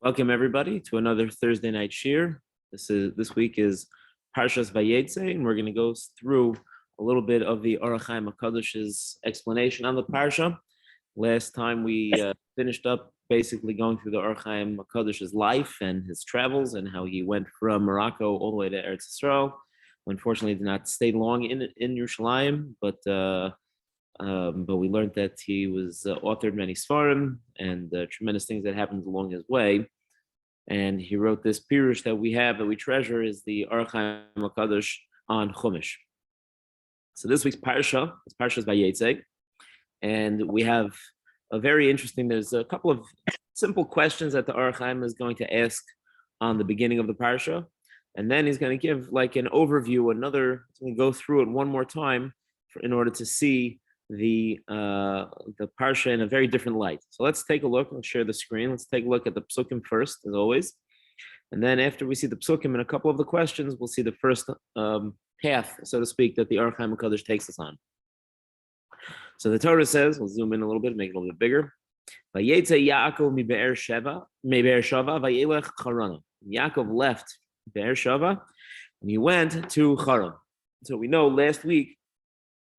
Welcome everybody to another Thursday night shir. This week is Parshat Vayeitzei, and we're going to go through a little bit of the Orach Chaim HaKadosh's explanation on the parsha. Last time we finished up basically going through the Orach Chaim HaKadosh's life and his travels and how he went from Morocco all the way to Eretz Yisrael. Unfortunately, did not stay long in Yerushalayim, but we learned that he was authored many svarim and tremendous things that happened along his way. And he wrote this pirush that we have, that we treasure, is the Orach Chaim HaKadosh on Chumash. So this week's parsha is Parshat Vayeitzei, and we have a very interesting, there's a couple of simple questions that the Orach Chaim is going to ask on the beginning of the parsha, and then he's going to give like an overview, he's going to go through it one more time in order to see the parsha in a very different light. So let's take a look. I'll share the screen. Let's take a look at the psukim first, as always, and then after we see the psukim and a couple of the questions, we'll see the first path, so to speak, that the Orach Chaim HaKadosh takes us on. So the Torah says, we'll zoom in a little bit, make it a little bit bigger. Vayeitzei Yaakov mi Be'er Sheva vayelech Charana. Yaakov left Be'er Sheva and he went to Haran. So we know last week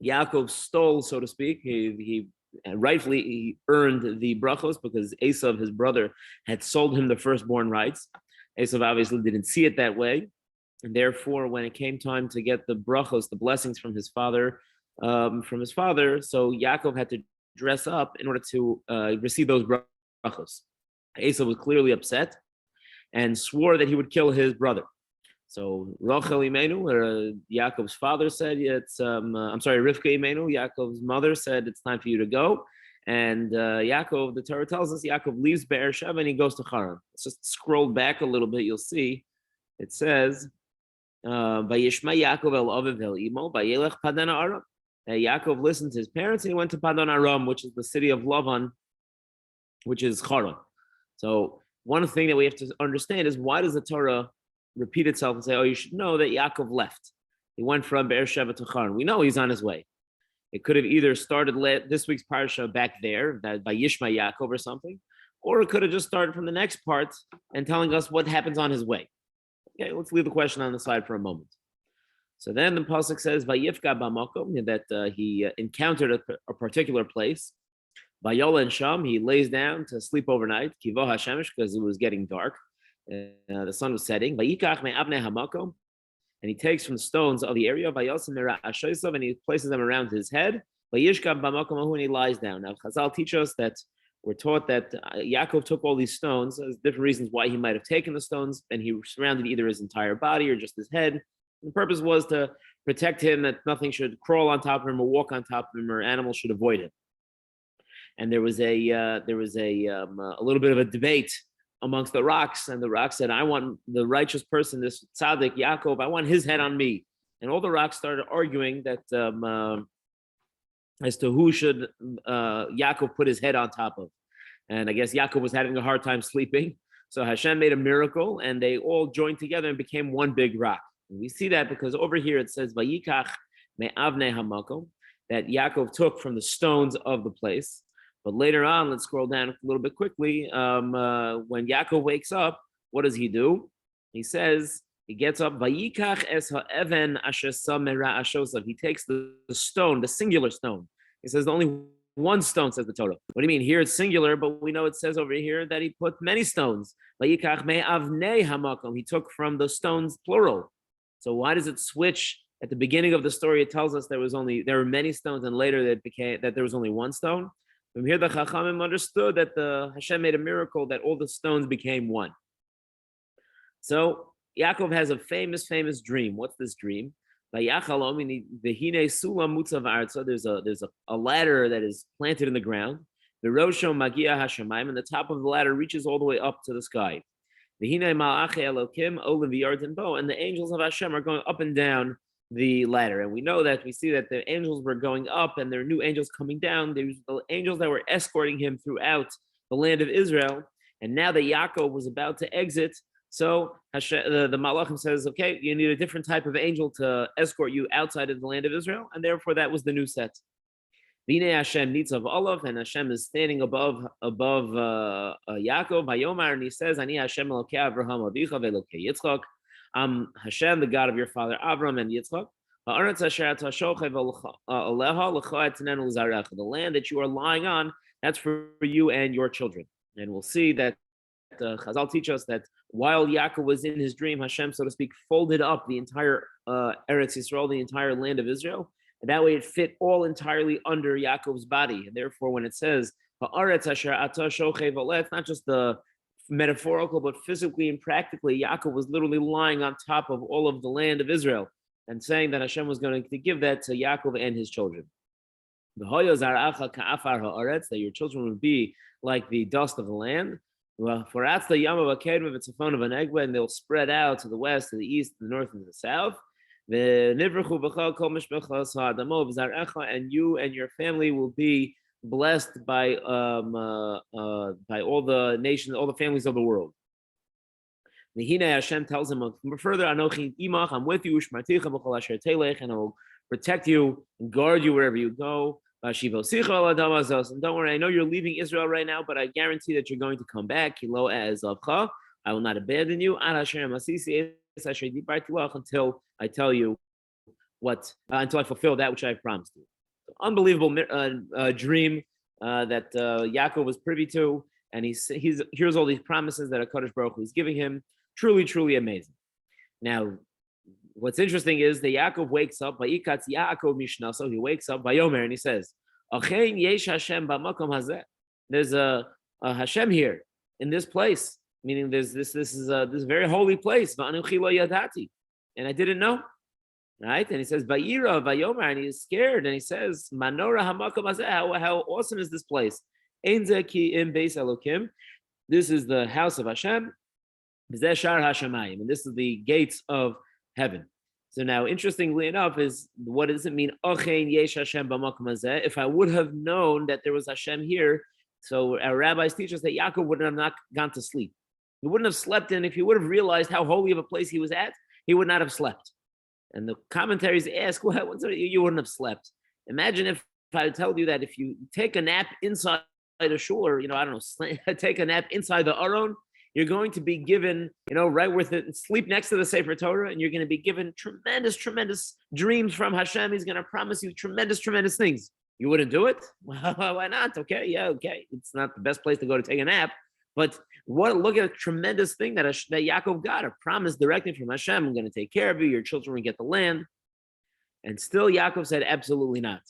Yaakov stole, so to speak. He rightfully earned the brachos because Esav, his brother, had sold him the firstborn rights. Esav obviously didn't see it that way, and therefore, when it came time to get the brachos, the blessings from his father, so Yaakov had to dress up in order to receive those brachos. Esav was clearly upset and swore that he would kill his brother. So Rachel Imenu, Yaakov's father said, Rivka Imenu, Yaakov's mother said, it's time for you to go. And Yaakov, the Torah tells us, Yaakov leaves Be'er Sheva and he goes to Haran. Let's just scroll back a little bit, you'll see. It says, Vayishma Yaakov el Aviv el Imo, Vayelech Padan Aram. Yaakov listened to his parents and he went to Padan Aram, which is the city of Lavan, which is Haran. So one thing that we have to understand is, why does the Torah repeat itself and say, oh, you should know that Yaakov left. He went from Be'er Sheva to Haran. We know he's on his way. It could have either started this week's parsha back there, that by Yishma Yaakov or something, or it could have just started from the next part and telling us what happens on his way. Okay, let's leave the question on the side for a moment. So then the pasuk says, Vayifka b'makom, that he encountered a particular place. Vayol and Sham, he lays down to sleep overnight, Kivo HaShemesh, because it was getting dark. The sun was setting. And he takes from the stones of the area, and he places them around his head. And he lies down. Now, Chazal teach us that we're taught that Yaakov took all these stones. There's different reasons why he might have taken the stones, and he surrounded either his entire body or just his head. And the purpose was to protect him, that nothing should crawl on top of him or walk on top of him, or animals should avoid him. And there was a little bit of a debate amongst the rocks, and the rock said, I want the righteous person, this tzaddik Yaakov, I want his head on me. And all the rocks started arguing that as to who should Yaakov put his head on top of. And I guess Yaakov was having a hard time sleeping, so Hashem made a miracle and they all joined together and became one big rock. And we see that because over here it says Vayikach me'avnei hamakom, that Yaakov took from the stones of the place. But later on, let's scroll down a little bit quickly. When Yaakov wakes up, what does he do? He says, he gets up, Vayikach es ha'even asher samera ashosav. He takes the stone, the singular stone. He says only one stone, says the Torah. What do you mean? Here it's singular, but we know it says over here that he put many stones. Vayikach me'avnei hamakom. He took from the stones, plural. So why does it switch? At the beginning of the story, it tells us there were many stones, and later that there was only one stone. From here, the Chachamim understood that the Hashem made a miracle that all the stones became one. So Yaakov has a famous dream. What's this dream? There's a ladder that is planted in the ground. The Rosho Magia Hashemayim, and the top of the ladder reaches all the way up to the sky. And the angels of Hashem are going up and down the ladder, and we see that the angels were going up and there are new angels coming down. There's the angels that were escorting him throughout the land of Israel, and now that Yaakov was about to exit, so the Malachim says, okay, you need a different type of angel to escort you outside of the land of Israel, and therefore that was the new set. V'nei Hashem nitzav olav, and Hashem is standing above Yaakov. Vayomar, and he says, Ani Hashem Elokei Avraham Avicha ve'Elokei Yitzchak. I'm Hashem, the God of your father Avram and Yitzchak. The land that you are lying on, that's for you and your children. And we'll see that Chazal teach us that while Yaakov was in his dream, Hashem, so to speak, folded up the entire Eretz Yisrael, the entire land of Israel. And that way it fit all entirely under Yaakov's body. And therefore, when it says, it's not just the metaphorical, but physically and practically, Yaakov was literally lying on top of all of the land of Israel and saying that Hashem was going to give that to Yaakov and his children. That your children would be like the dust of the land. And they'll spread out to the west, to the east, to the north, and to the south. And you and your family will be blessed by all the nations, all the families of the world. Hashem tells him further, I'm with you, and I will protect you and guard you wherever you go. And don't worry, I know you're leaving Israel right now, but I guarantee that you're going to come back. I will not abandon you until I tell you until I fulfill that which I have promised you. So unbelievable dream that Yaakov was privy to, and here's all these promises that HaKadosh Baruch Hu is giving him. Truly, truly amazing. Now, what's interesting is that Yaakov wakes up, Vayikatz Yaakov Mishnaso, he wakes up, Vayomer, and he says, Achein yesh Hashem b'makom hazeh. There's a Hashem here in this place, meaning this is this very holy place, V'anuchi lo yadati, and I didn't know, right? And he says, Vayira Vayomer, and he's scared, and he says, Manora hamakom hazeh, how awesome is this place? Ein zeh ki im beis Elokim. This is the house of Hashem. V'zeh shar hashamayim, and this is the gates of heaven. So now, interestingly enough, is what does it mean? If I would have known that there was Hashem here, so our rabbis teach us that Yaakov would have not gone to sleep. He wouldn't have slept, and if he would have realized how holy of a place he was at, he would not have slept. And the commentaries ask, well, you wouldn't have slept. Imagine if I told you that if you take a nap inside a shul, or take a nap inside the aron, you're going to be given, right with it, sleep next to the Sefer Torah, and you're going to be given tremendous, tremendous dreams from Hashem. He's going to promise you tremendous, tremendous things. You wouldn't do it? Well, why not? Okay, yeah, okay. It's not the best place to go to take a nap, but look at a tremendous thing that Yaakov got, a promise directly from Hashem. I'm going to take care of you. Your children will get the land. And still Yaakov said, absolutely not.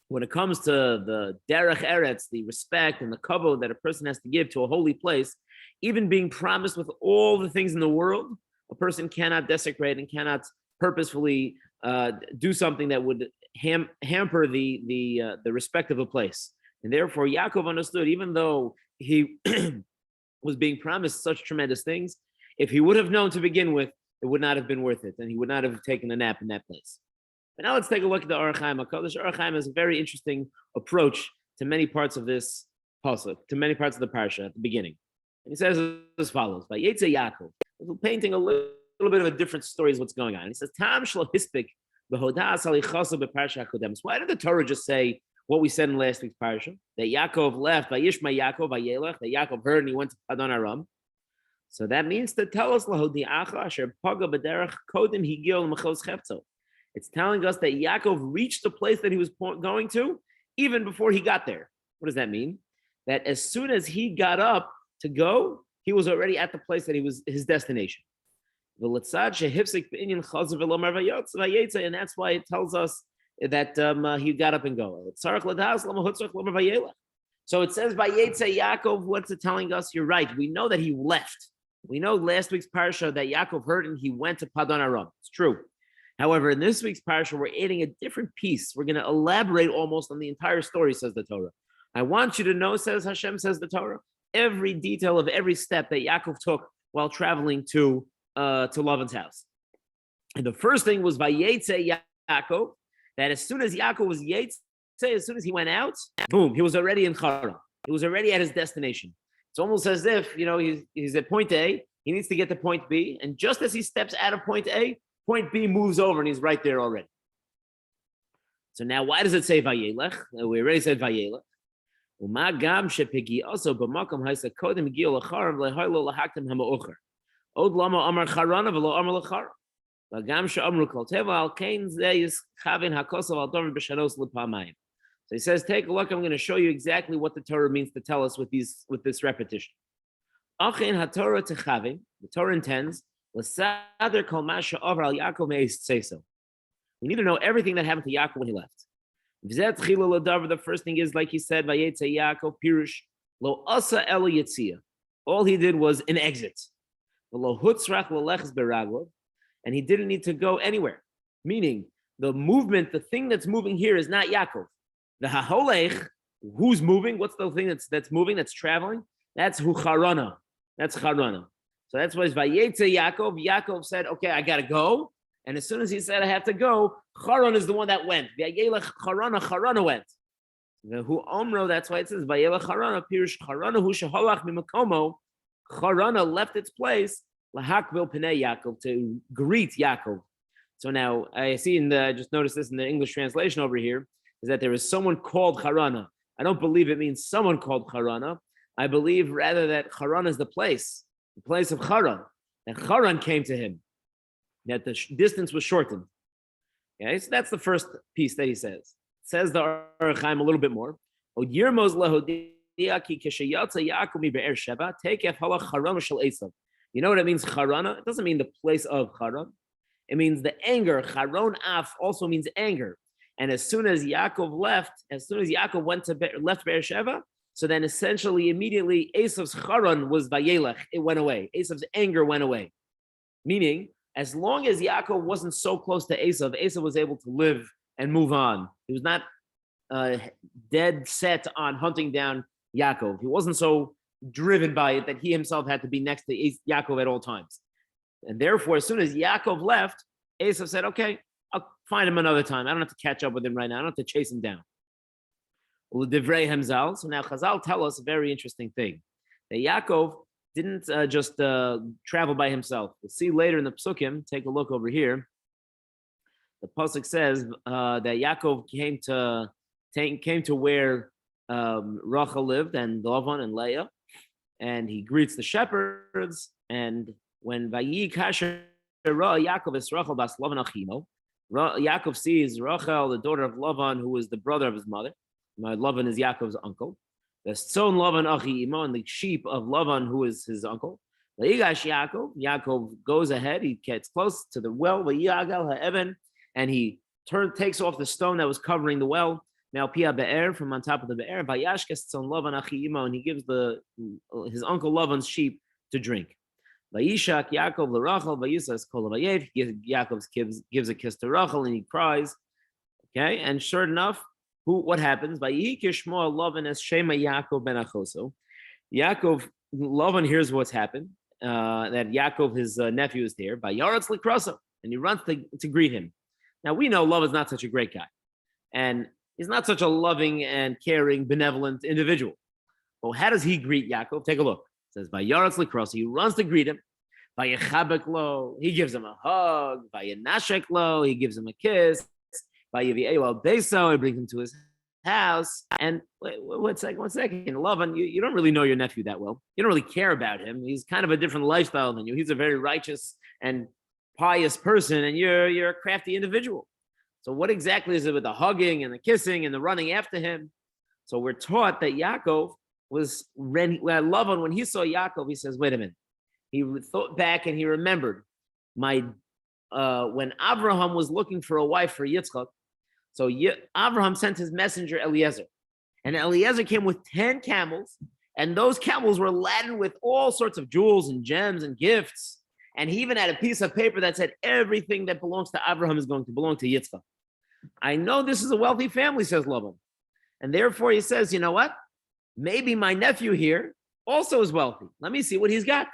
When it comes to the derech eretz, the respect and the kavod that a person has to give to a holy place, even being promised with all the things in the world, a person cannot desecrate and cannot purposefully do something that would hamper the respect of a place. And therefore, Yaakov understood, even though he was being promised such tremendous things, if he would have known to begin with, it would not have been worth it, and he would not have taken a nap in that place. But now let's take a look at the Orach Chaim HaKadosh. Orach Chaim has a very interesting approach to many parts of this pasuk, to many parts of the parsha at the beginning. And he says as follows: Vayeitzei Yaakov. We're painting a little bit of a different story is what's going on. He says, Tam shlo hispik b'hodas alichasu b'parsha hakodemus. Why did the Torah just say what we said in last week's parsha? That Yaakov left, Vayishma Yaakov Vayelech, that Yaakov heard and he went to Padon Aram. So that means to tell us lahodiacha asher paga b'derech kodim higil mechos chepto. It's telling us that Yaakov reached the place that he was going to even before he got there. What does that mean? That as soon as he got up to go, he was already at the place that he was his destination. And that's why it tells us that he got up and go. So it says Vayeitzei Yaakov. What's it telling us? You're right. We know that he left. We know last week's parsha that Yaakov heard and he went to Padon Aram. It's true. However, in this week's parsha, we're adding a different piece. We're going to elaborate almost on the entire story, says the Torah. I want you to know, says Hashem, says the Torah, every detail of every step that Yaakov took while traveling to Lavan's house. And the first thing was Vayeitzei Yaakov, that as soon as Yaakov was Yeitzei, as soon as he went out, boom, he was already in Charan. He was already at his destination. It's almost as if, he's at point A, he needs to get to point B, and just as he steps out of point A, point B moves over and he's right there already. So now, why does it say Vayelech? We already said Vayelech. ומה גם שפגיעתו במקום הייתה קודם הגיע לחרב להי לו להקדם המאוחר. עוד למה אמר חרנה ולא אמר לחרב. וגם שאמרו כל טבע על כן זה יכוון הכוסף על דובר בשנוס לפעמיים. So he says, take a look, I'm going to show you exactly what the Torah means to tell us with this repetition. Achin haTorah techavin, the Torah intends, l'sader kol ma she'over al Yaakov me'es tzeso. We need to know everything that happened to Yaakov when he left. The first thing is, like he said, Vayeitzei Yaakov Pirush lo asa elo yitzia. All he did was an exit. Lo hutzrach leleches beraglo, and he didn't need to go anywhere. Meaning, the movement, the thing that's moving here is not Yaakov. The haholech, who's moving? What's the thing that's moving, that's traveling? That's hu charana. That's charana. So that's why it's Vayeitzei Yaakov. Yaakov said, okay, I got to go. And as soon as he said, I have to go, Charan is the one that went. Vayelech Charana, Charana went. Who Omro, that's why it says, Vayelech Charana, Pirush Charana, hu sheholach mimakomo. Charana left its place, lahakvil pnei Yaakov, to greet Yaakov. So now, I see I just noticed this in the English translation over here, is that there is someone called Charana. I don't believe it means someone called Charana. I believe rather that Charana is the place of Charan. That Charan came to him. That the distance was shortened. Okay, so that's the first piece that he says. Says the Orach Chaim a little bit more. You know what it means, Charana? It doesn't mean the place of Charan. It means the anger. Charon af also means anger. And as soon as Yaakov left, left Beersheba, so then essentially immediately Esav's Charan was Vayelech. It went away. Esav's anger went away. Meaning, as long as Yaakov wasn't so close to Esav, Esav was able to live and move on. He was not dead set on hunting down Yaakov. He wasn't so driven by it that he himself had to be next to Yaakov at all times. And therefore, as soon as Yaakov left, Esav said, okay, I'll find him another time. I don't have to catch up with him right now. I don't have to chase him down. So now Chazal tell us a very interesting thing. That Yaakov didn't just travel by himself. We'll see later in the Psukim, take a look over here. The Pasuk says that Yaakov came to where Rachel lived, and Lavan and Leah, and he greets the shepherds. And when Vayi Kasher Yaakov is Rachel bas Lavan achimo, Yaakov sees Rachel, the daughter of Lavan, who is the brother of his mother. Lavan is Yaakov's uncle. The son Lavan achi imo, and the sheep of Lavan, who is his uncle. Yaakov goes ahead. He gets close to the well. And he takes off the stone that was covering the well. Now pia be'er, from on top of the be'er. Vayashkes son Lavan achi imo, and he gives his uncle Lavan's sheep to drink. Vayishak Yaakov l'Rachel vayisas kol vayev. Yaakov gives a kiss to Rachel, and he cries. Okay, and sure enough, what happens? Vayikishmo Lavan es shema Yaakov ben Achoso. Lavan hears what's happened. That Yaakov, his nephew, is there. Vayaretz likroso, and he runs to greet him. Now we know Lavan's not such a great guy, and he's not such a loving and caring, benevolent individual. Well, how does he greet Yaakov? Take a look. It says Vayaretz likroso. He runs to greet him. Vayechabek lo. He gives him a hug. Vayenashek lo. He gives him a kiss. He brings him to his house. And wait, one second. Lavan, you don't really know your nephew that well. You don't really care about him. He's kind of a different lifestyle than you. He's a very righteous and pious person, and you're a crafty individual. So what exactly is it with the hugging and the kissing and the running after him? So we're taught that Yaakov was Lavan, when he saw Yaakov, he says, wait a minute. He thought back and he remembered when Abraham was looking for a wife for Yitzchak. So Abraham sent his messenger Eliezer, and Eliezer came with 10 camels, and those camels were laden with all sorts of jewels and gems and gifts. And he even had a piece of paper that said everything that belongs to Abraham is going to belong to Yitzchak. I know this is a wealthy family, says Laban. And therefore he says, you know what? Maybe my nephew here also is wealthy. Let me see what he's got.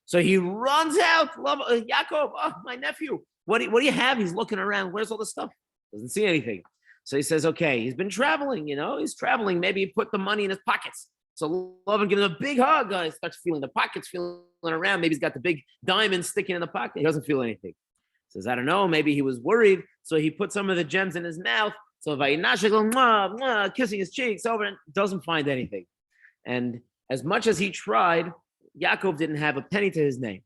So he runs out, Yaakov, oh, my nephew. What do you have? He's looking around. Where's all the stuff? Doesn't see anything. So he says, okay, he's been traveling, he's traveling. Maybe he put the money in his pockets. So Laban gives him a big hug. He starts feeling the pockets, feeling around. Maybe he's got the big diamond sticking in the pocket. He doesn't feel anything. He says, I don't know. Maybe he was worried. So he put some of the gems in his mouth. So Vayinashek, mwah, mwah, kissing his cheeks over and doesn't find anything. And as much as he tried, Yaakov didn't have a penny to his name.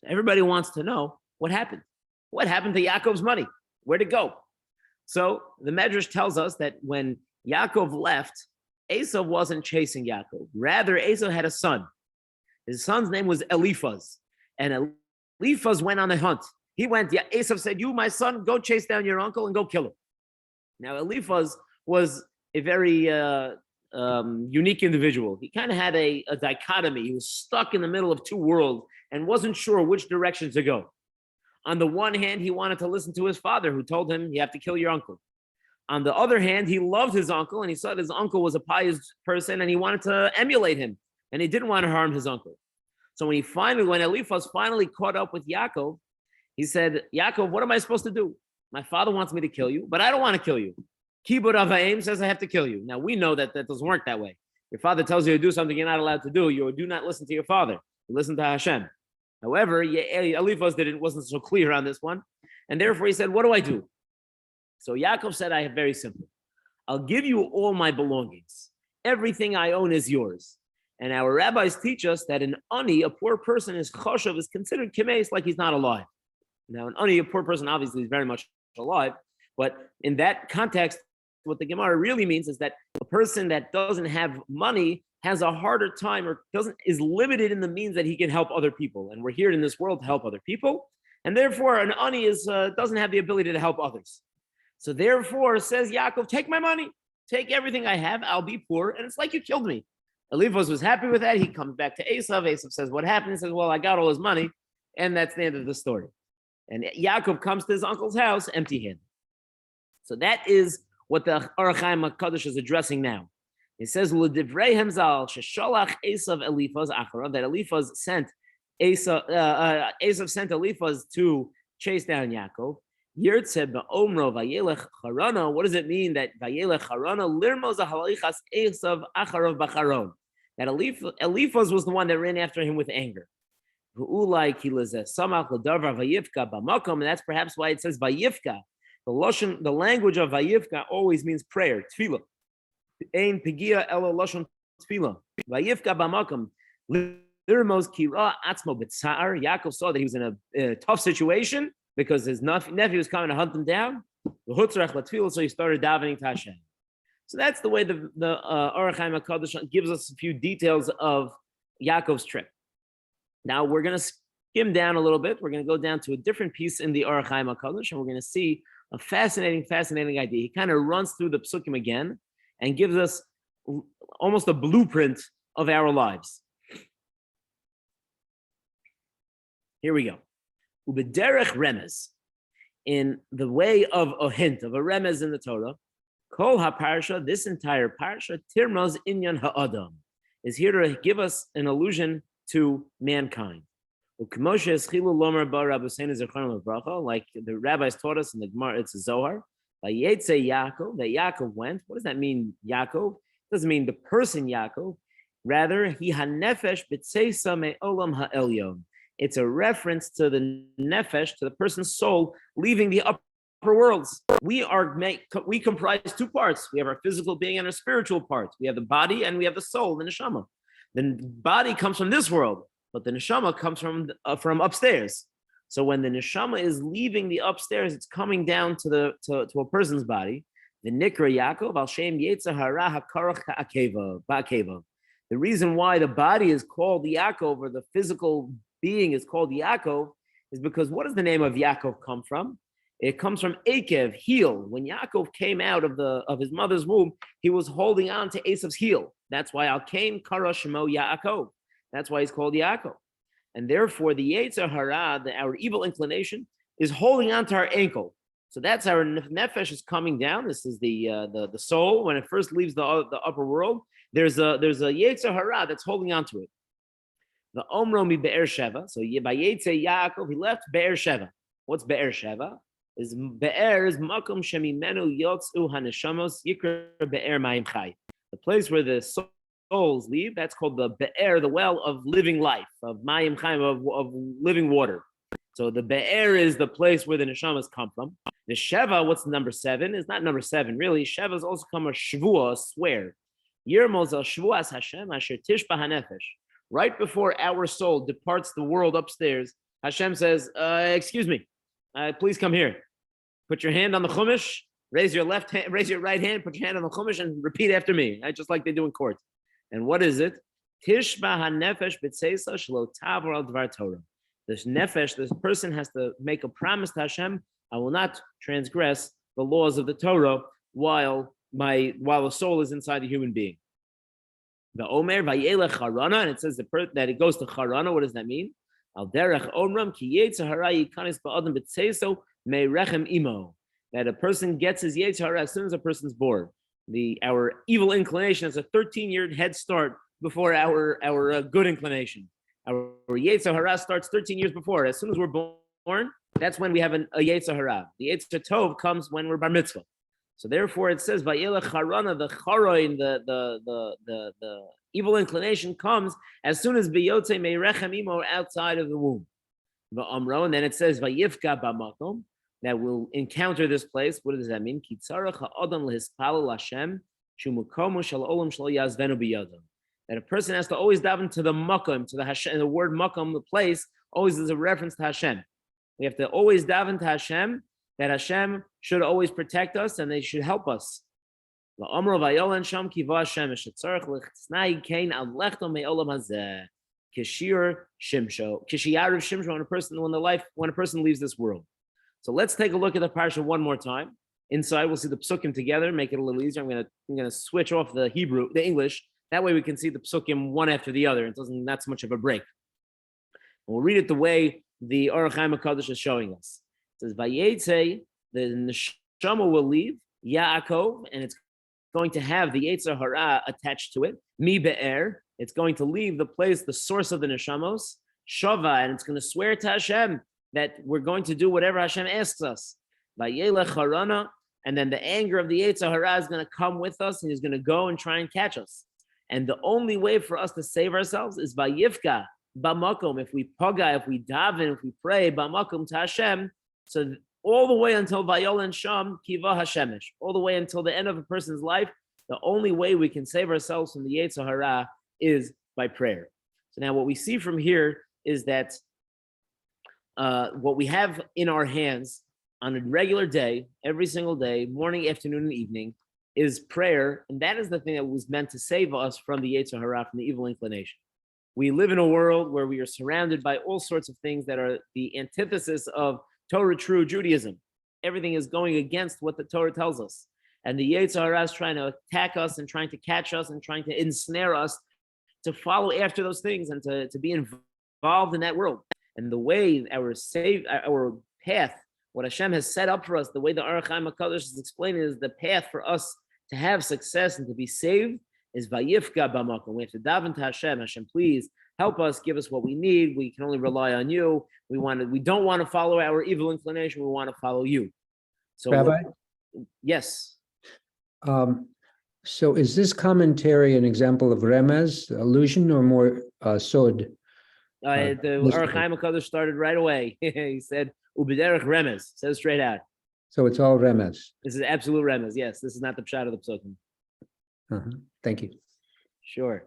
Everybody wants to know what happened. What happened to Yaakov's money? Where'd it go? So the Medrash tells us that when Yaakov left, Esau wasn't chasing Yaakov. Rather, Esau had a son. His son's name was Eliphaz. And Eliphaz went on a hunt. He went, Esau said, you, my son, go chase down your uncle and go kill him. Now, Eliphaz was a very unique individual. He kind of had a dichotomy. He was stuck in the middle of two worlds and wasn't sure which direction to go. On the one hand, he wanted to listen to his father, who told him, you have to kill your uncle. On the other hand, he loved his uncle, and he saw that his uncle was a pious person, and he wanted to emulate him, and he didn't want to harm his uncle. So when Eliphaz finally caught up with Yaakov, he said, Yaakov, what am I supposed to do? My father wants me to kill you, but I don't want to kill you. Kibud Avayim says I have to kill you. Now, we know that doesn't work that way. Your father tells you to do something you're not allowed to do. You do not listen to your father. You listen to Hashem. However, Eliphaz wasn't so clear on this one. And therefore he said, what do I do? So Yaakov said, I have very simple. I'll give you all my belongings. Everything I own is yours. And our rabbis teach us that an ani, a poor person, is considered kimeis, like he's not alive. Now, an ani, a poor person, obviously is very much alive. But in that context, what the Gemara really means is that a person that doesn't have money has a harder time or is limited in the means that he can help other people. And we're here in this world to help other people. And therefore, an ani doesn't have the ability to help others. So therefore, says Yaakov, take my money, take everything I have, I'll be poor, and it's like you killed me. Eliphaz was happy with that. He comes back to Esav. Esav says, what happened? He says, well, I got all his money. And that's the end of the story. And Yaakov comes to his uncle's house empty-handed. So that is what the Orach Chaim HaKadosh is addressing now. It says, L'divrei Hemzal, Shesholach Esav Eliphaz Acharav, that Eliphaz sent Esav sent Eliphaz to chase down Yaakov. Yirtze be'omro vayelech charana. What does it mean that vayelech charana lirmoz halichas Esav Acharav b'charon? That Eliphaz was the one that ran after him with anger. And that's perhaps why it says vayivka. The language of vayivka always means prayer, tefillah. Ein pigia elo lashon tefillah. Vayivka b'makom. Lirmoz kira atzmo b'tzar. Yaakov saw that he was in a tough situation because his nephew was coming to hunt him down. So he started davening to Hashem. So that's the way the Orach Chaim HaKadosh gives us a few details of Yaakov's trip. Now we're going to skim down a little bit. We're going to go down to a different piece in the Orach Chaim HaKadosh, and we're going to see a fascinating idea. He kind of runs through the psukim again and gives us almost a blueprint of our lives. Here we go. Ubederech remez, in the way of a hint, of a remez in the Torah, kol ha-parsha, this entire parsha, tirmaz inyan ha'adam, is here to give us an allusion to mankind. Like the rabbis taught us in the Gemara, it's a Zohar, Vayeitzei Yaakov, that Yaakov went. What does that mean, Yaakov? It doesn't mean the person Yaakov. Rather, he hanefesh b'tseisa me'olam ha'elyon. It's a reference to the nefesh, to the person's soul, leaving the upper worlds. We comprise two parts. We have our physical being and our spiritual part. We have the body and we have the soul, the neshama. The body comes from this world, but the neshama comes from upstairs. So when the neshama is leaving the upstairs, it's coming down to a person's body. The nikra Yaakov al shem yetzer hara hakarach ba'akeva. The reason why the body is called Yaakov, or the physical being is called Yaakov, is because what does the name of Yaakov come from? It comes from Akev, heel. When Yaakov came out of his mother's womb, he was holding on to Esav's heel. That's why Al-Kain Kara Shemo Yaakov. That's why he's called Yaakov. And therefore, the Yetzer Hara, our evil inclination, is holding on to our ankle. So that's our nefesh is coming down. This is the soul. When it first leaves the upper world, there's a Yetzer Hara that's holding on to it. The Omro mi Be'er Sheva. So by Vayeitzei Yaakov, he left Be'er Sheva. What's Be'er Sheva? Is Be'er is Makom Shemimenu Yotzu Haneshamos Yikra Be'er Mayim Chai. The place where the souls leave, that's called the Be'er, the well of living life, of Mayim Chaim, of living water. So the Be'er is the place where the neshamas come from. The Sheva, what's number 7? Is not number 7, really. Sheva is also come a Shvua, a swear. Yirmos el Shvuas Hashem asher tishba hanefesh. Right before our soul departs the world upstairs, Hashem says, excuse me, please come here. Put your hand on the chumash, raise your left hand, raise your right hand, put your hand on the chumash, and repeat after me, just like they do in court. And what is it? Tishba hanefesh b'tseisa shelo tavor al dvar Torah. This nefesh, this person has to make a promise to Hashem, I will not transgress the laws of the Torah while the soul is inside the human being. The Omer vayelech charana, and it says that it goes to charana. What does that mean? Al derech omram ki yetzer hara yikanis ba'adam b'tseso me'rechem imo. That a person gets his yetzer hara as soon as a person's born. Our evil inclination has a 13-year head start before our good inclination. Our yetzer hara starts 13 years before. As soon as we're born, that's when we have a yetzer hara. The yetzer tov comes when we're bar mitzvah. So therefore, it says vayelech charana, the charoin, the evil inclination comes as soon as biyotze me'rechem imo outside of the womb. The amro, and then it says vayifka b'makom, that will encounter this place. What does that mean? Ki tzarach ha'adam lehispalel Hashem shumukomu shel olam shelo yazvenu biyadam. That a person has to always daven to the makom, to the Hashem. The word makom, the place, always is a reference to Hashem. We have to always daven to Hashem, that Hashem should always protect us and they should help us. When a person, leaves this world. So let's take a look at the parsha one more time. Inside, we'll see the psukim together, make it a little easier. I'm gonna switch off the English. That way we can see the psukim one after the other. It doesn't, not so much of a break. And we'll read it the way the Orach Chaim HaKadosh is showing us. It says, Vayeitzei, the neshama will leave, Yaakov, and it's going to have the Yetzer Hara attached to it. Mi be'er, it's going to leave the place, the source of the neshamos. Shava, and it's going to swear to Hashem that we're going to do whatever Hashem asks us. Vayelech harana, and then the anger of the Yetzer Hara is going to come with us, and he's going to go and try and catch us. And the only way for us to save ourselves is vayifka b'makom. If we paga, if we daven, if we pray b'makom to Hashem, so all the way until vayol and sham kiva hashemesh, all the way until the end of a person's life, the only way we can save ourselves from the Yetzer Hara is by prayer. So now what we see from here is that what we have in our hands on a regular day, every single day, morning, afternoon, and evening, is prayer, and that is the thing that was meant to save us from the Yetzer Hara, from the evil inclination. We live in a world where we are surrounded by all sorts of things that are the antithesis of Torah true Judaism. Everything is going against what the Torah tells us. And the Yetzer Hara is trying to attack us and trying to catch us and trying to ensnare us to follow after those things and to be involved in that world. And the way our path, what Hashem has set up for us, the way the Orach Chaim HaKadosh is explaining is the path for us to have success and to be saved is vayifka b'makom. We have to daven to Hashem. Hashem, please help us, give us what we need. We can only rely on you. We don't want to follow our evil inclination. We want to follow you. So, Rabbi? Yes. So is this commentary an example of remez, allusion, or more sod? The Orach Chaim HaKadosh started right away. He said, "Ubederech remez." Says straight out. So it's all remez. This is absolute remez. Yes, this is not the pshat of the psukim. Thank you. Sure.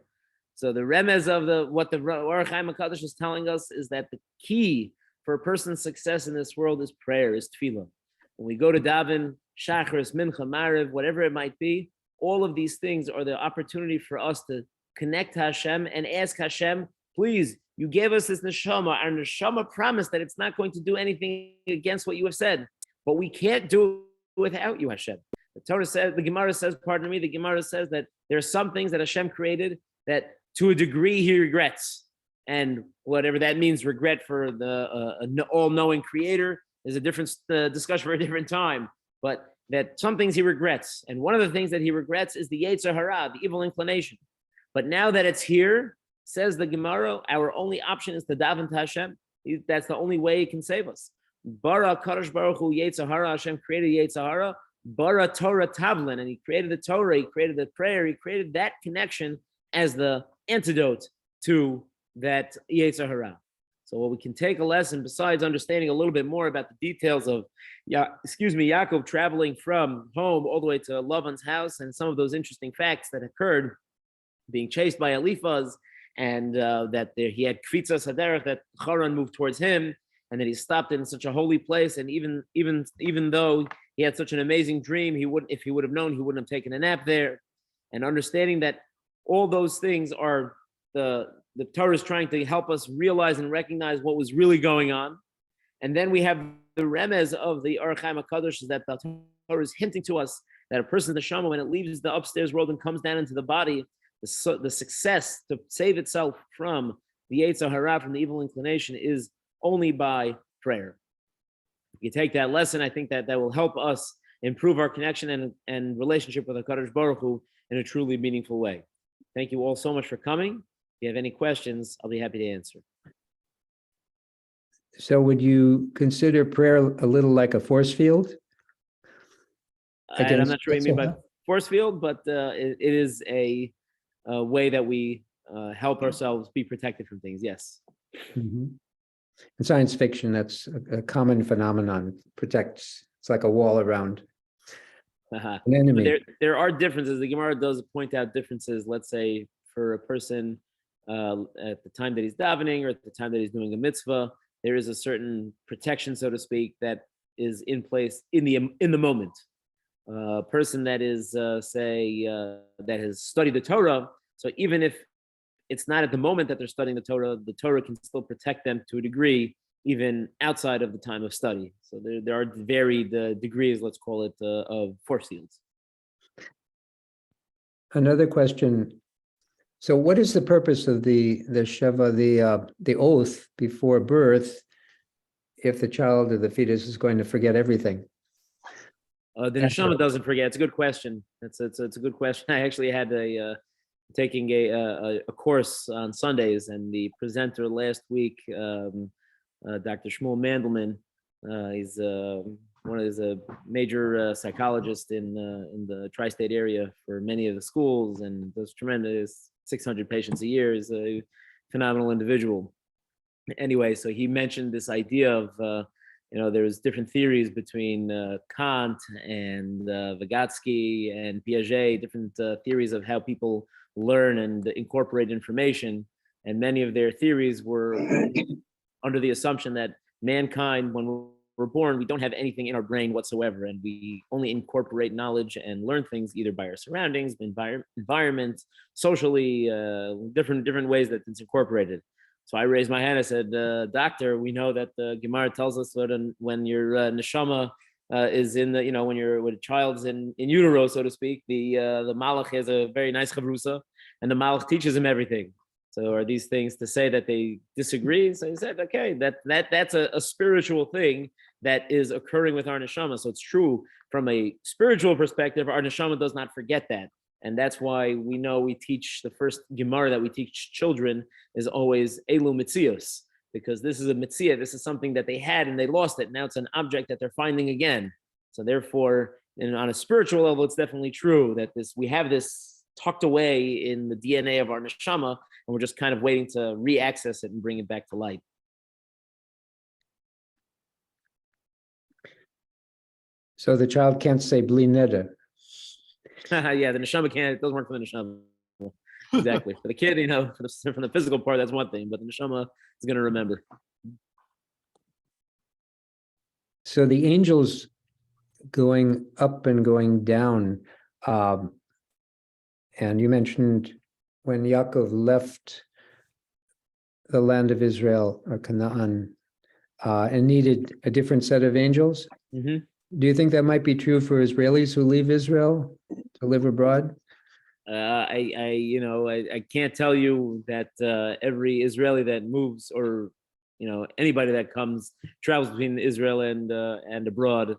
So the remez of what the Orach Chaim HaKadosh is telling us is that the key for a person's success in this world is prayer, is tefillah. When we go to daven, shachris, mincha, mariv, whatever it might be, all of these things are the opportunity for us to connect to Hashem and ask Hashem, please, you gave us this neshama. Our neshama promised that it's not going to do anything against what you have said, but we can't do it without you, Hashem. The Torah says, the Gemara says, pardon me, the Gemara says that there are some things that Hashem created that to a degree he regrets. And whatever that means, regret for the all-knowing creator is a different discussion for a different time. But that some things he regrets. And one of the things that he regrets is the Yetzer Hara, the evil inclination. But now that it's here, says the Gemara, our only option is to daven to Hashem. That's the only way he can save us. Bara Kadosh Baruch Hu Yetzer Hara, Hashem created Yetzer Hara. Bara Torah Tavlin, and he created the Torah, he created the prayer, he created that connection as the antidote to that Yetzer Hara. So what we can take a lesson, besides understanding a little bit more about the details of, Yaakov traveling from home all the way to Lavan's house, and some of those interesting facts that occurred, being chased by Eliphaz, and that he had Kvitzas Haderech, that Haran moved towards him, and that he stopped in such a holy place. And even though he had such an amazing dream, if he would have known, he wouldn't have taken a nap there. And understanding that all those things are the Torah is trying to help us realize and recognize what was really going on. And then we have the remez of the Orach Chaim HaKadosh, is that the Torah is hinting to us that a person's neshama, when it leaves the upstairs world and comes down into the body, the success to save itself from the Yetzer Hara, from the evil inclination, is only by prayer. If you take that lesson, I think that will help us improve our connection and relationship with HaKadosh Baruch Hu in a truly meaningful way. Thank you all so much for coming. If you have any questions, I'll be happy to answer. So would you consider prayer a little like a force field? I'm not sure what you mean by force field, but it is a way that we help ourselves be protected from things. Yes. Mm-hmm. In science fiction, that's a common phenomenon. It protects. It's like a wall around an enemy. But there are differences. The Gemara does point out differences. Let's say for a person at the time that he's davening or at the time that he's doing a mitzvah, there is a certain protection, so to speak, that is in place in the moment. A person that is, that has studied the Torah, so even if it's not at the moment that they're studying the Torah can still protect them to a degree, even outside of the time of study. So there are varied degrees, let's call it, of force fields. Another question. So what is the purpose of the Sheva, the oath before birth, if the child or the fetus is going to forget everything? The neshama doesn't forget. It's a good question. It's a good question. I actually had taking a course on Sundays, and the presenter last week, Dr. Shmuel Mandelman, he's a major psychologist in the tri-state area for many of the schools, and does tremendous 600 patients a year. Is a phenomenal individual. Anyway, so he mentioned this idea of there's different theories between Kant and Vygotsky and Piaget, different theories of how people learn and incorporate information. And many of their theories were under the assumption that mankind, when we're born, we don't have anything in our brain whatsoever, and we only incorporate knowledge and learn things either by our surroundings, environment, socially, different ways that it's incorporated. So I raised my hand. I said, "Doctor, we know that the Gemara tells us that when your neshama is in the, when a child's in utero, so to speak, the malach has a very nice chavrusa, and the malach teaches him everything. So are these things to say that they disagree?" So he said, "Okay, that's a spiritual thing that is occurring with our neshama. So it's true from a spiritual perspective. Our neshama does not forget that." And that's why we teach the first Gemara that we teach children is always Elu Mitzios, because this is a Mitzia. This is something that they had and they lost it. Now it's an object that they're finding again. So therefore, on a spiritual level, it's definitely true that we have this tucked away in the DNA of our neshama, and we're just kind of waiting to re-access it and bring it back to light. So the child can't say bli neder. Yeah, the neshama can't. It doesn't work for the neshama. Exactly. For the kid, from the physical part, that's one thing, but the neshama is going to remember. So the angels going up and going down, and you mentioned when Yaakov left the land of Israel or Canaan and needed a different set of angels. Mm-hmm. Do you think that might be true for Israelis who leave Israel to live abroad? I can't tell you that every Israeli that moves, or anybody that travels between Israel and abroad,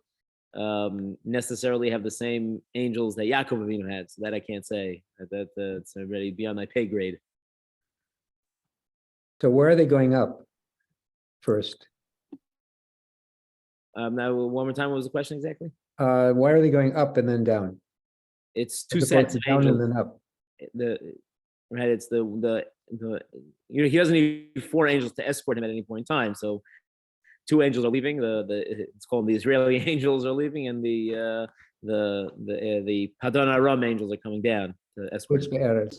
necessarily have the same angels that Yaakov Avinu had. So that I can't say. That's already beyond my pay grade. So where are they going up first? Now, one more time, what was the question exactly? Why are they going up and then down? It's two sets of down angels. and then up. It's the he doesn't need 4 angels to escort him at any point in time. So 2 angels are leaving. It's called the Israeli angels are leaving, and the Padon Aram angels are coming down to escort him.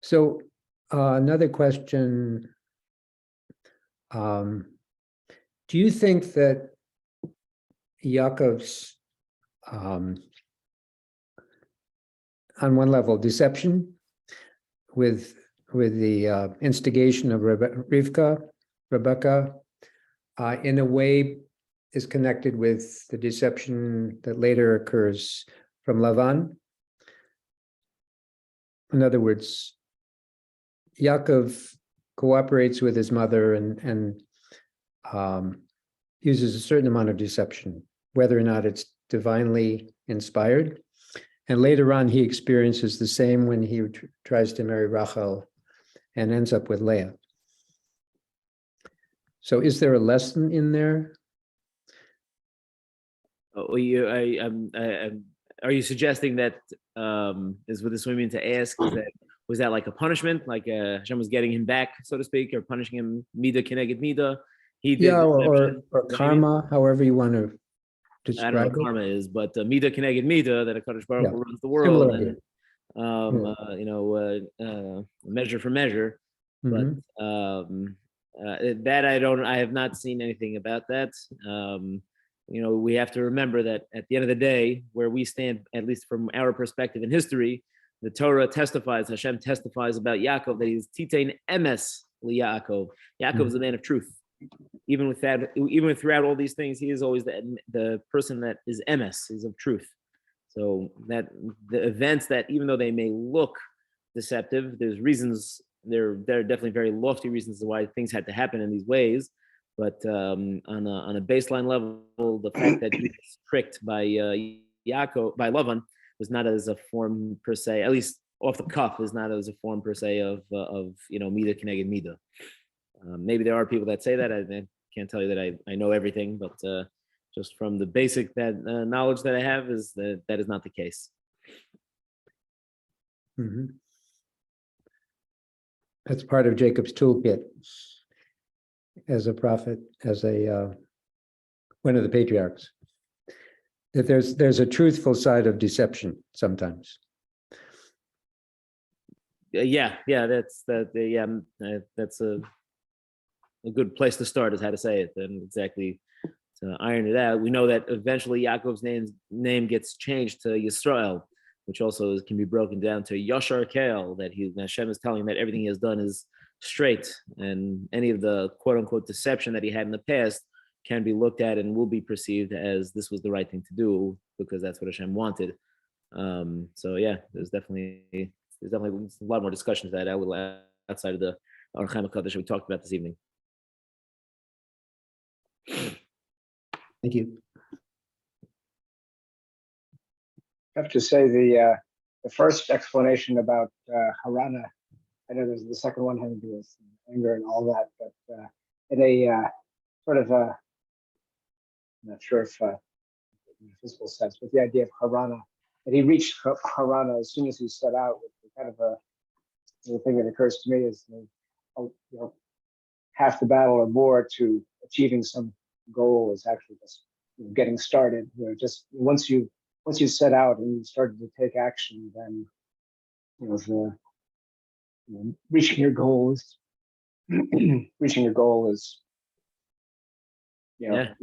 So another question. Do you think that Yaakov's, on one level, deception with the instigation of Rebecca, in a way is connected with the deception that later occurs from Lavan? In other words, Yaakov cooperates with his mother and uses a certain amount of deception, whether or not it's divinely inspired. And later on, he experiences the same when he tries to marry Rachel and ends up with Leah. So is there a lesson in there? Are you suggesting that is what this would mean to ask? Was that like a punishment, like Hashem was getting him back, so to speak, or punishing him mida keneged mida? He did, or karma, however you want to describe I don't know what karma is, but mida keneged mida, that HaKadosh Baruch Hu runs the world, and measure for measure. Mm-hmm. But that I have not seen anything about that. We have to remember that at the end of the day, where we stand, at least from our perspective in history, the Torah testifies, Hashem testifies about Yaakov that he's Titein Emes LiYaakov. Yaakov is a man of truth. Even throughout all these things, he is always the person that is Emes, he's of truth. So that the events that, even though they may look deceptive, there's reasons, there are definitely very lofty reasons why things had to happen in these ways. But on a baseline level, the fact that he was tricked by Yaakov, by Lavan, was not as a form per se, at least off the cuff, is not as a form per se of mida keneged mida. Maybe there are people that say that. I can't tell you that I know everything, but just from the basic knowledge that I have is that is not the case. Mm-hmm. That's part of Jacob's toolkit as a prophet, as one of the patriarchs. That there's a truthful side of deception sometimes. That's a good place to start, is how to say it, and exactly to iron it out. We know that eventually Yaakov's name gets changed to Yisrael, which also can be broken down to Yashar Kel, that Hashem is telling him that everything he has done is straight, and any of the quote unquote deception that he had in the past can be looked at and will be perceived as this was the right thing to do because that's what Hashem wanted. So yeah, there's definitely a lot more discussion to that outside of the Orach Chaim HaKadosh we talked about this evening. Thank you. I have to say the first explanation about Harana, I know there's the second one having to do with anger and all that, but in a sort of a, I'm not sure if in a physical sense, but the idea of Harana, that he reached Harana as soon as he set out, with kind of the thing that occurs to me is half the battle or more to achieving some goal is actually just getting started. Just once you set out and you started to take action, then reaching your goal is you're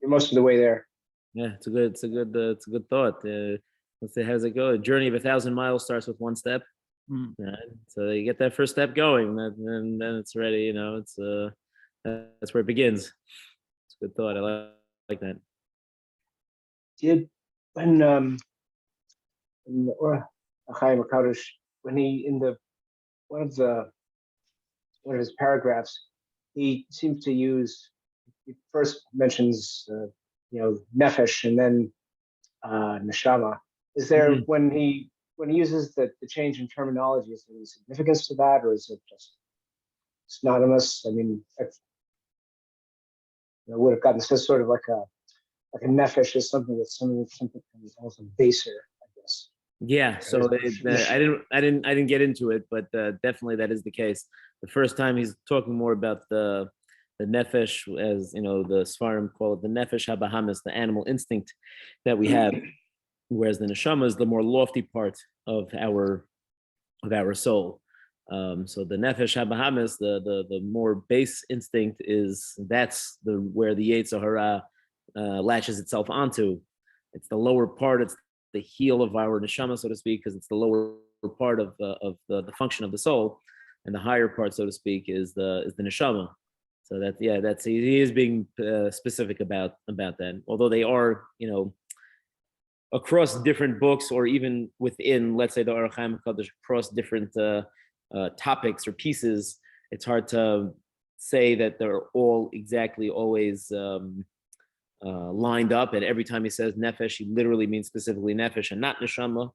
most of the way there. Yeah, it's a good thought. Let's say, how's it go? A journey of 1,000 miles starts with one step. Right? So you get that first step going, and then it's ready. It's that's where it begins. It's a good thought. I like that. When Orach Chaim HaKadosh, when he in the one of his paragraphs, he seems to use. He first mentions nefesh and then neshama. Is there when he uses the change in terminology, is there any significance to that, or is it just synonymous? I mean, would have gotten this sort of like like a nefesh is something that's something also baser, I guess. Yeah, so I didn't get into it, but definitely that is the case. The first time he's talking more about the nefesh, as you know, the Sfarim call it the nefesh habahamis, the animal instinct that we have, whereas the neshama is the more lofty part of our soul. So the nefesh habahamis, the more base instinct that's where the Yetzer Hara latches itself onto. It's the lower part. It's the heel of our neshama, so to speak, because it's the lower part of the function of the soul, and the higher part, so to speak, is the neshama. So that's he is being specific about that. Although they are, across different books, or even within, let's say, the Orach Chaim HaKadosh, across different topics or pieces, it's hard to say that they're all exactly always lined up. And every time he says nefesh, he literally means specifically nefesh and not neshama.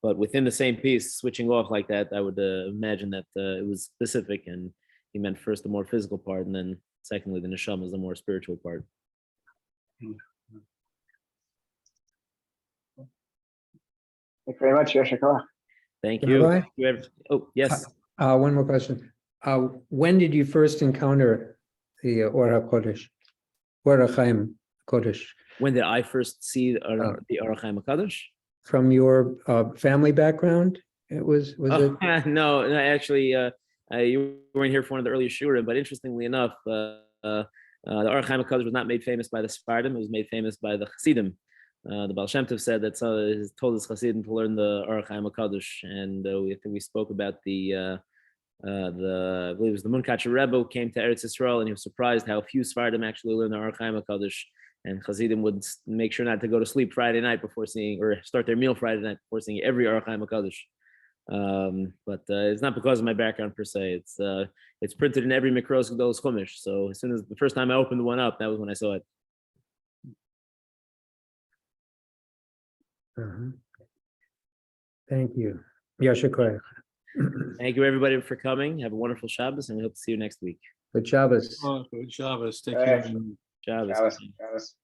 But within the same piece, switching off like that, I would imagine that it was specific, and he meant first the more physical part, and then secondly the neshama is the more spiritual part. Thank you very much, Yeshua. Thank you. Rabbi? Thank you. Oh, yes. One more question. When did you first encounter the Orach Chaim Kodesh? When did I first see the Orach Chaim HaKadosh? From your family background? Was it? No, actually, you weren't here for one of the earlier shurim, but interestingly enough, the Orach Chaim HaKadosh was not made famous by the Sephardim; it was made famous by the Chassidim. The Baal Shem Tov said that he told his Chassidim to learn the Orach Chaim HaKadosh, and we spoke about I believe it was the Munkacher Rebbe who came to Eretz Yisrael, and he was surprised how few Sephardim actually learn the Orach Chaim HaKadosh. And Chassidim would make sure not to go to sleep Friday night before seeing, or start their meal Friday night before seeing every Orach Chaim HaKadosh. But it's not because of my background per se. It's printed in every Mikros Gedolos Chumash. So as soon as the first time I opened the one up, that was when I saw it. Thank you. Yasher Koach. Thank you, everybody, for coming. Have a wonderful Shabbos, and we hope to see you next week. Good Shabbos. Oh, good Shabbos. Take All care. right. Shabbos. Shabbos.